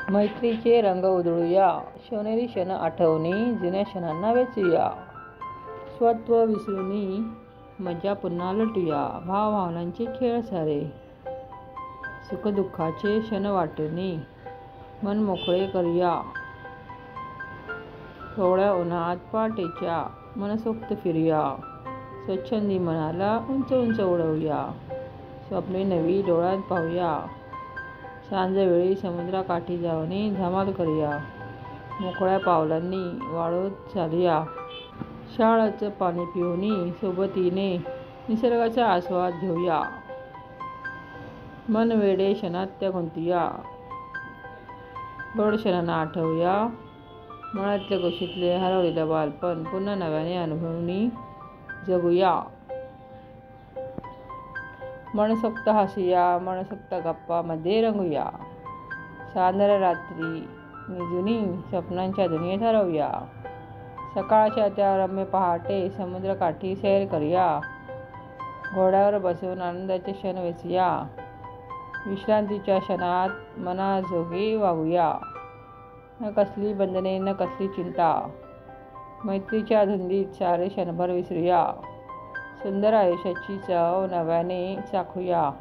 मैत्रीचे रंग उधळूया, सोनेरी क्षण आठवणी, जुन्या क्षणांना वेचूया. स्वत्व विसरूनी मजा पुन्हा लुटूया. भावभावनांचे खेळ सारे, सुखदुःखाचे क्षण वाटूनी मन मोकळे करूया. कोवळ्या उन्हात पहाटेच्या मनसोक्त फिरूया. स्वच्छंदी मनाला उंच उंच उडवूया. स्वप्ने नवी डोळ्यात पाहूया. सांजवेळी समुद्राकाठी जाऊनी धमाल करूया. मोकळ्या पावलांनी वाळूत चालूया. शाळाचं पाणी पिऊनी सोबतीने निसर्गाचा आस्वाद घेऊया. मन वेडे क्षणात त्या गुंतूया. गोड क्षणांना आठवूया. मनातल्या कुशीतले हरवलेलं बालपण पुन्हा नव्याने अनुभवूनी जगूया. मनसोक्त हसूया, मनसोक्त गप्पांमध्ये रंगूया. साधारण रात्री निजुनी स्वप्नांच्या दुनियेत हरवूया. सकाळच्या त्या रम्य पहाटे समुद्रकाठी सैर करूया. घोड्यावर बसून आनंदाचे क्षण वेचूया. विश्रांतीच्या क्षणात मनाजोगे वागूया. न कसली बंधने, न कसली चिंता. मैत्रीच्या धुंदीत सारे क्षणभर विसरूया. सुंदर आयुष्याची चव नव्याने चाखूया.